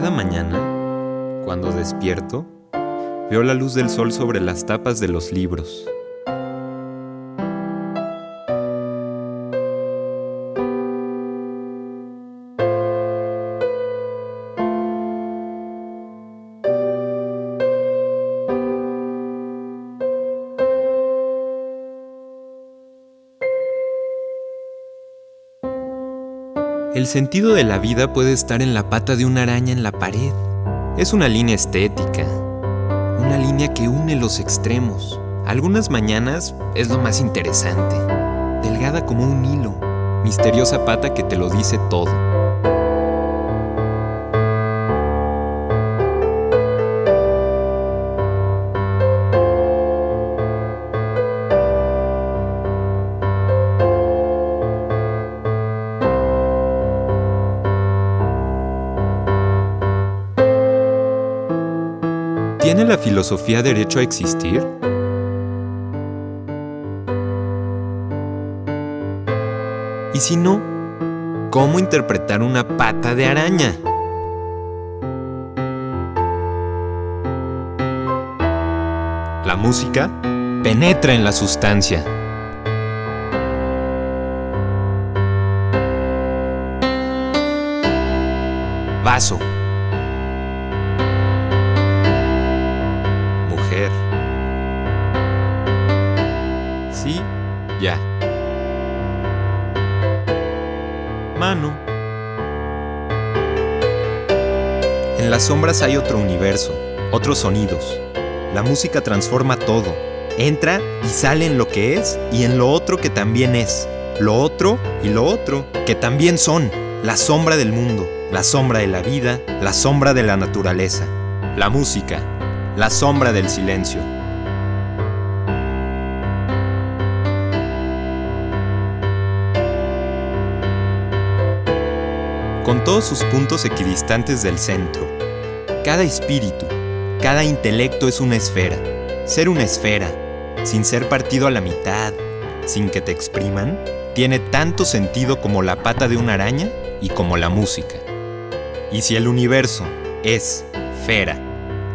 Cada mañana, cuando despierto, veo la luz del sol sobre las tapas de los libros. El sentido de la vida puede estar en la pata de una araña en la pared. Es una línea estética, una línea que une los extremos. Algunas mañanas es lo más interesante, delgada como un hilo, misteriosa pata que te lo dice todo. ¿Tiene la filosofía derecho a existir? Y si no, ¿cómo interpretar una pata de araña? La música penetra en la sustancia. Vaso. Mujer. Sí, ya. Mano. En las sombras hay otro universo, otros sonidos. La música transforma todo. Entra y sale en lo que es y en lo otro que también es. Lo otro y lo otro que también son. La sombra del mundo, la sombra de la vida, la sombra de la naturaleza. La música, la sombra del silencio. Con todos sus puntos equidistantes del centro. Cada espíritu, cada intelecto es una esfera. Ser una esfera, sin ser partido a la mitad, sin que te expriman, tiene tanto sentido como la pata de una araña y como la música. Y si el universo es esfera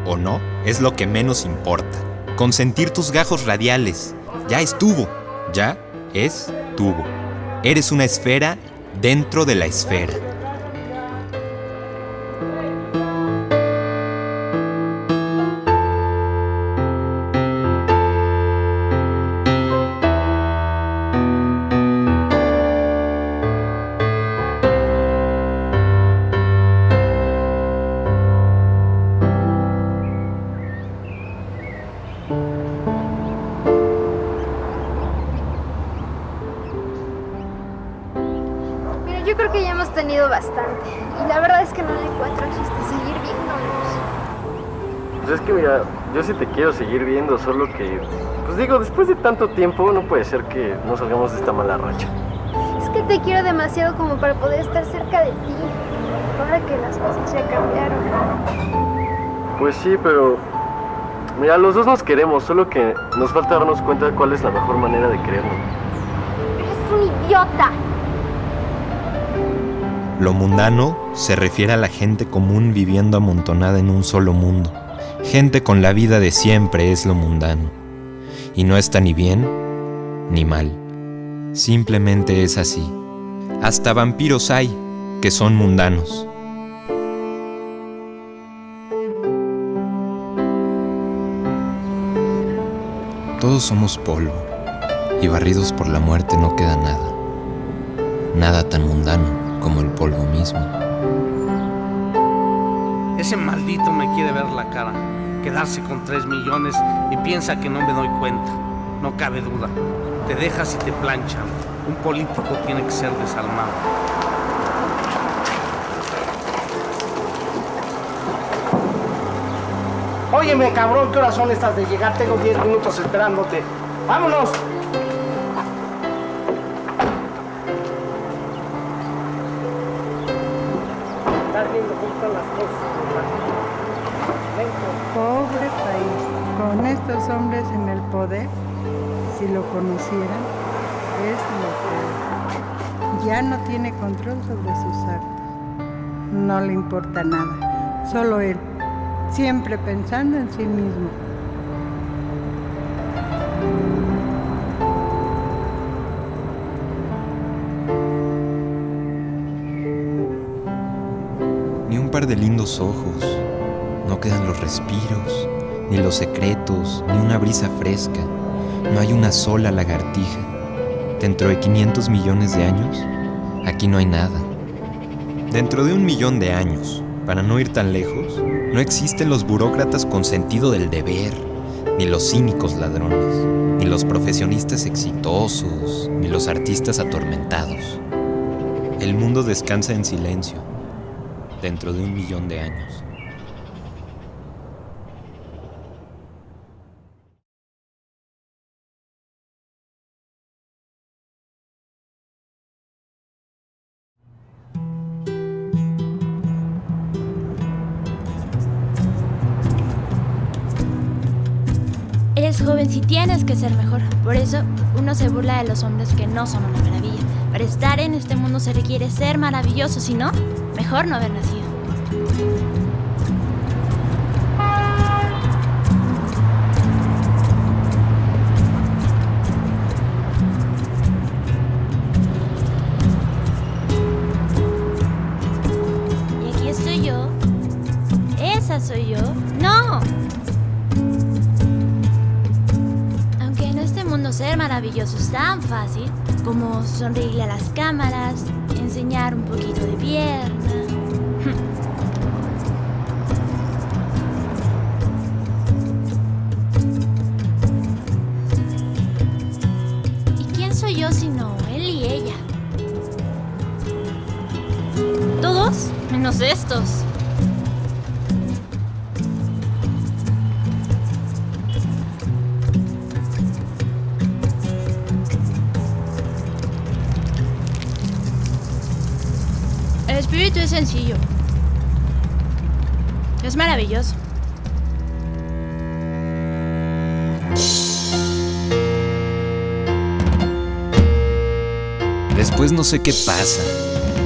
o no, es lo que menos importa. Consentir tus gajos radiales, ya estuvo, ya es tuvo. Eres una esfera dentro de la esfera. Yo creo que ya hemos tenido bastante. Y la verdad es que no le encuentro chiste seguir viéndonos. Pues es que mira, yo sí te quiero seguir viendo, solo que... Pues digo, después de tanto tiempo no puede ser que no salgamos de esta mala racha. Es que te quiero demasiado como para poder estar cerca de ti. Ahora que las cosas ya cambiaron. Pues sí, pero... Mira, los dos nos queremos, solo que nos falta darnos cuenta de cuál es la mejor manera de querernos. Eres un idiota. Lo mundano se refiere a la gente común viviendo amontonada en un solo mundo. Gente con la vida de siempre es lo mundano. Y no está ni bien ni mal. Simplemente es así. Hasta vampiros hay que son mundanos. Todos somos polvo, y barridos por la muerte no queda nada. Nada tan mundano como el polvo mismo. Ese maldito me quiere ver la cara, quedarse con 3 millones y piensa que no me doy cuenta. No cabe duda, te dejas y te planchan. Un político tiene que ser desalmado. Óyeme, cabrón, ¿qué horas son estas de llegar? Tengo 10 minutos esperándote. ¡Vámonos! Pobre país, con estos hombres en el poder, si lo conocieran, es lo que ya no tiene control sobre sus actos. No le importa nada, solo él, siempre pensando en sí mismo. Ni un par de lindos ojos, no quedan los respiros, ni los secretos, ni una brisa fresca, no hay una sola lagartija. Dentro de 500 millones de años, aquí no hay nada. Dentro de 1 millón de años, para no ir tan lejos, no existen los burócratas con sentido del deber, ni los cínicos ladrones, ni los profesionistas exitosos, ni los artistas atormentados. El mundo descansa en silencio, dentro de 1 millón de años. Eres joven si tienes que ser mejor. Por eso uno se burla de los hombres que no son una maravilla. Para estar en este mundo se requiere ser maravilloso, si no, mejor no haber nacido. Y aquí estoy yo. Esa soy yo. ¡No! Ser maravilloso es tan fácil como sonreírle a las cámaras, enseñar un poquito de pierna. ¿Y quién soy yo sino él y ella? Todos menos estos. El espíritu es sencillo. Es maravilloso. Después no sé qué pasa.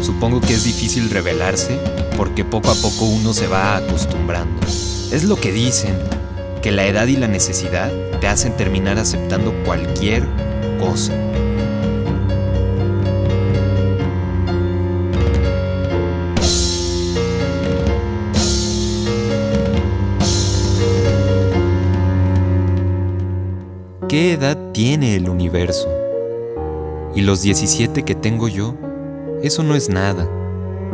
Supongo que es difícil revelarse porque poco a poco uno se va acostumbrando. Es lo que dicen, que la edad y la necesidad te hacen terminar aceptando cualquier cosa. ¿Qué edad tiene el universo? Y los 17 que tengo yo, eso no es nada.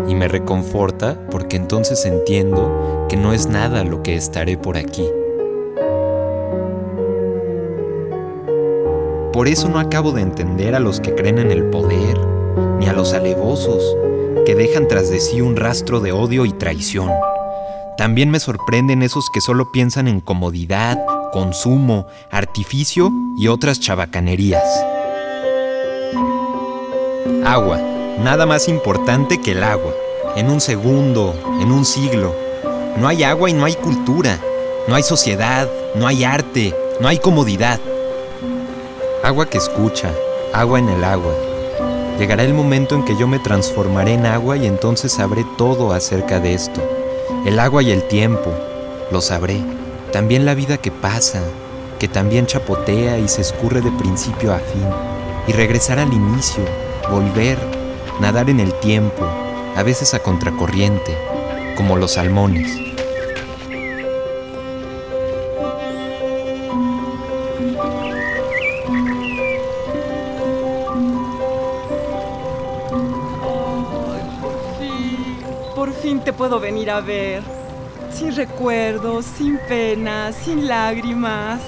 Y me reconforta porque entonces entiendo que no es nada lo que estaré por aquí. Por eso no acabo de entender a los que creen en el poder, ni a los alevosos, que dejan tras de sí un rastro de odio y traición. También me sorprenden esos que solo piensan en comodidad, consumo, artificio y otras chabacanerías. Agua, nada más importante que el agua. En un segundo, en un siglo. No hay agua y no hay cultura. No hay sociedad, no hay arte, no hay comodidad. Agua que escucha, agua en el agua. Llegará el momento en que yo me transformaré en agua y entonces sabré todo acerca de esto. El agua y el tiempo, lo sabré. También la vida que pasa, que también chapotea y se escurre de principio a fin. Y regresar al inicio, volver, nadar en el tiempo, a veces a contracorriente, como los salmones. Por fin te puedo venir a ver. Sin recuerdos, sin penas, sin lágrimas.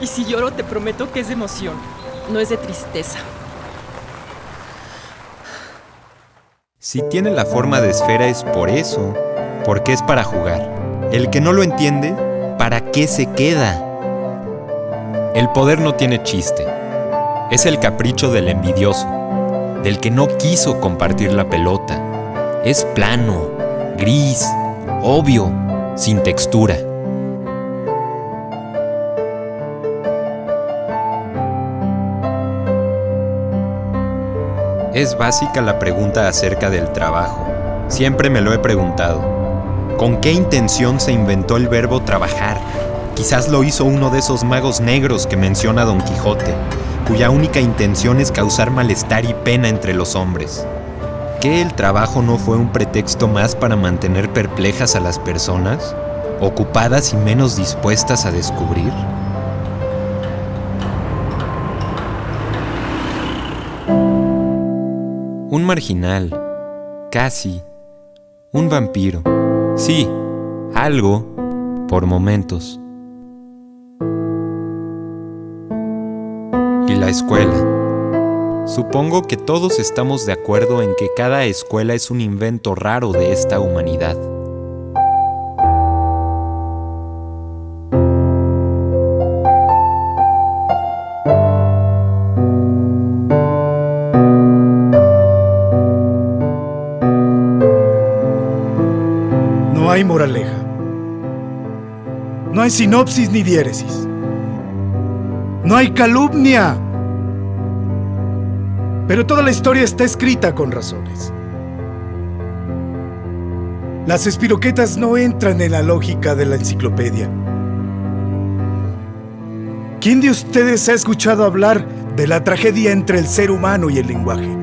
Y si lloro, te prometo que es de emoción, no es de tristeza. Si tiene la forma de esfera es por eso, porque es para jugar. El que no lo entiende, ¿para qué se queda? El poder no tiene chiste. Es el capricho del envidioso, del que no quiso compartir la pelota. Es plano, gris, obvio, sin textura. Es básica la pregunta acerca del trabajo. Siempre me lo he preguntado. ¿Con qué intención se inventó el verbo trabajar? Quizás lo hizo uno de esos magos negros que menciona Don Quijote, cuya única intención es causar malestar y pena entre los hombres. ¿Que el trabajo no fue un pretexto más para mantener perplejas a las personas, ocupadas y menos dispuestas a descubrir? Un marginal, casi, un vampiro, sí, algo, por momentos. Y la escuela. Supongo que todos estamos de acuerdo en que cada escuela es un invento raro de esta humanidad. No hay moraleja. No hay sinopsis ni diéresis. No hay calumnia. Pero toda la historia está escrita con razones. Las espiroquetas no entran en la lógica de la enciclopedia. ¿Quién de ustedes ha escuchado hablar de la tragedia entre el ser humano y el lenguaje?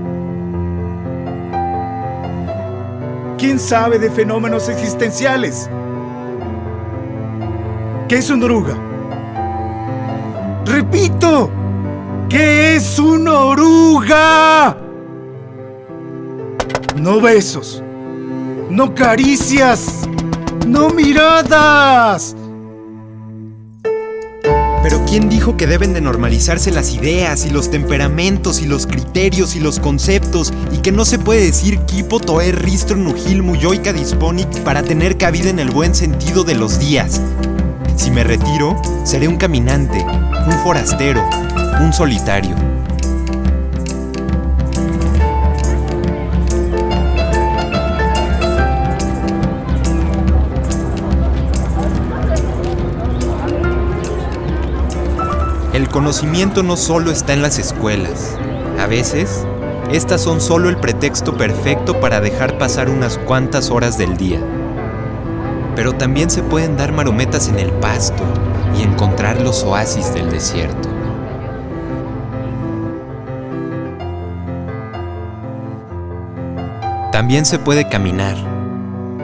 ¿Quién sabe de fenómenos existenciales? ¿Qué es una oruga? ¡Repito! ¿Qué es una oruga? No besos, no caricias, no miradas. Pero ¿quién dijo que deben de normalizarse las ideas y los temperamentos y los criterios y los conceptos y que no se puede decir kipo toe ristro nugil muyoica disponic para tener cabida en el buen sentido de los días? Si me retiro, seré un caminante, un forastero, un solitario. El conocimiento no solo está en las escuelas. A veces, estas son solo el pretexto perfecto para dejar pasar unas cuantas horas del día. Pero también se pueden dar marometas en el pasto y encontrar los oasis del desierto. También se puede caminar,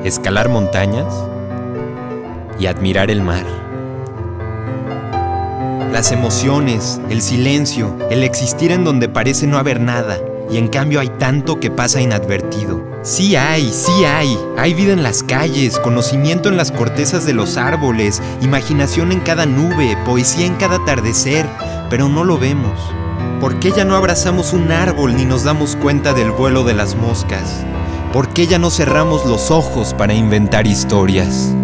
escalar montañas y admirar el mar. Las emociones, el silencio, el existir en donde parece no haber nada y en cambio hay tanto que pasa inadvertido. Sí hay vida en las calles, conocimiento en las cortezas de los árboles, imaginación en cada nube, poesía en cada atardecer, pero no lo vemos. ¿Por qué ya no abrazamos un árbol ni nos damos cuenta del vuelo de las moscas? ¿Por qué ya no cerramos los ojos para inventar historias?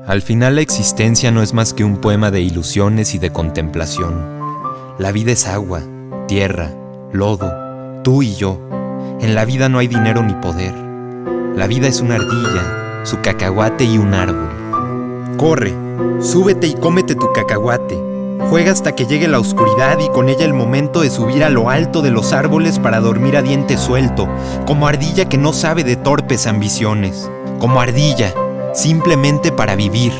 Al final la existencia no es más que un poema de ilusiones y de contemplación. La vida es agua, tierra, lodo, tú y yo. En la vida no hay dinero ni poder. La vida es una ardilla, su cacahuate y un árbol. Corre, súbete y cómete tu cacahuate. Juega hasta que llegue la oscuridad y con ella el momento de subir a lo alto de los árboles para dormir a diente suelto, como ardilla que no sabe de torpes ambiciones, como ardilla, simplemente para vivir.